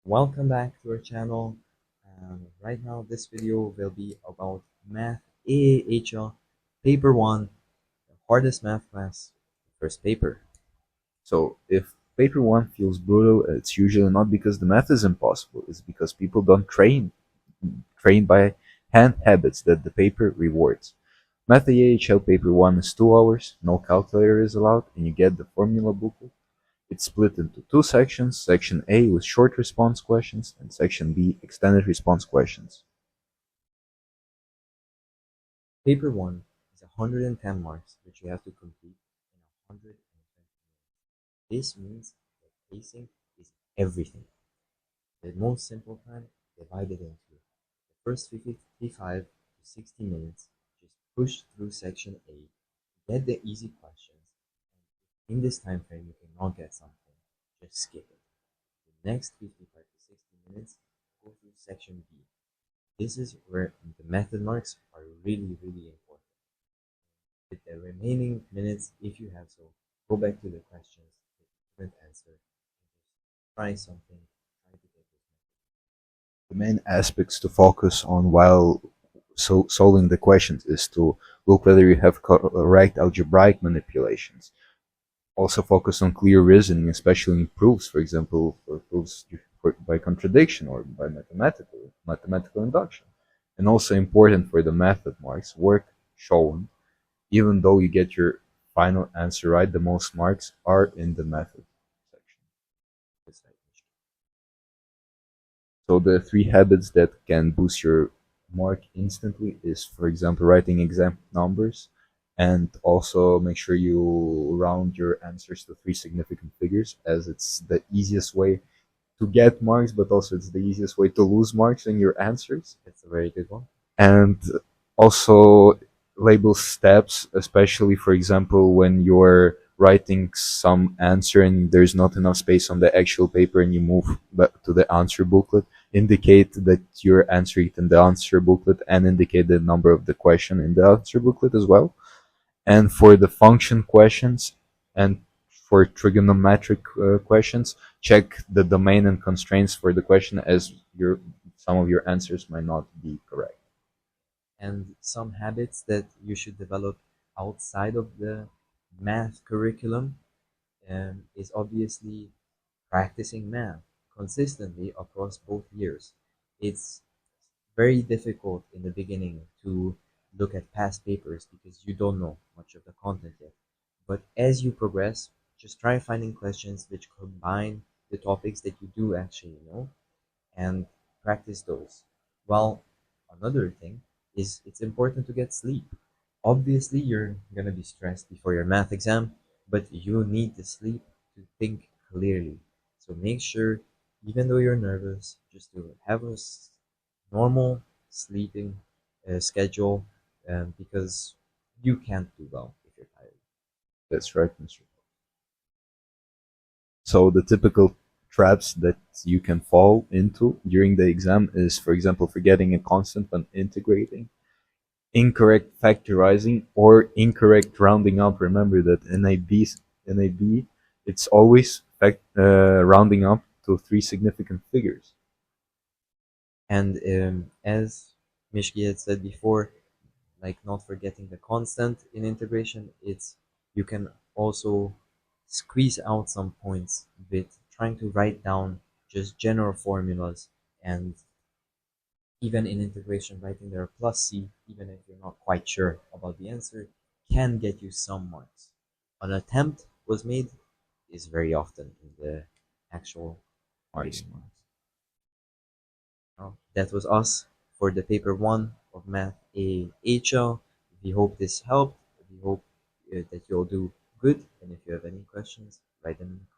Welcome back to our channel. Right now, this video will be about Math AAHL Paper 1, the hardest math class, first paper. So if paper one feels brutal, it's usually not because the math is impossible. It's because people don't train by hand habits that the paper rewards. Math AHL paper one is 2 hours, no calculator is allowed, and you get the formula booklet. It's split into two sections, section A with short response questions and section B extended response questions. Paper 1 is 110 marks, which you have to complete in 120 minutes. This means that pacing is everything. The most simple time divided into the first 55 to 60 minutes. Just push through section A, get the easy questions, and in this time frame you cannot get something, just skip it. The next 55 to 60 minutes, go through section B. This is where the method marks are really important. With the remaining minutes, if you have so, go back to the questions that you couldn't answer and just try something, try to get this method. The main aspects to focus on while solving the questions is to look whether you have correct algebraic manipulations. Also focus on clear reasoning, especially in proofs, for example, for proofs by contradiction or by mathematical induction. And also important for the method marks, work shown, even though you get your final answer right, the most marks are in the method section. So the three habits that can boost your mark instantly is, for example, writing exact numbers, and also make sure you round your answers to three significant figures, as it's the easiest way to get marks, but also it's the easiest way to lose marks in your answers. It's a very good one. And also label steps, especially for example when you're writing some answer and there's not enough space on the actual paper and you move back to the answer booklet, indicate that you're answering it in the answer booklet and indicate the number of the question in the answer booklet as well. And for the function questions and for trigonometric questions, check the domain and constraints for the question, as some of your answers might not be correct. And some habits that you should develop outside of the math curriculum is obviously practicing math consistently across both years. It's very difficult in the beginning to look at past papers because you don't know much of the content yet. But as you progress, just try finding questions which combine the topics that you do actually know and practice those. Well, another thing is it's important to get sleep. Obviously, you're gonna be stressed before your math exam, but you need the sleep to think clearly. So make sure, even though you're nervous, just to have a normal sleeping schedule, because you can't do well if you're tired. That's right, Mr. So the typical traps that you can fall into during the exam is, for example, forgetting a constant when integrating, incorrect factorizing, or incorrect rounding up. Remember that NAB, it's always rounding up to three significant figures. And as Mishki had said before, like not forgetting the constant in integration, it's you can also squeeze out some points with trying to write down just general formulas, and even in integration writing there plus C, even if you're not quite sure about the answer, can get you some marks. An attempt was made is very often in the actual Marks. marks. That was us for the paper 1 of Math AHL. We hope this helped. We hope that you'll do good. And if you have any questions, write them in the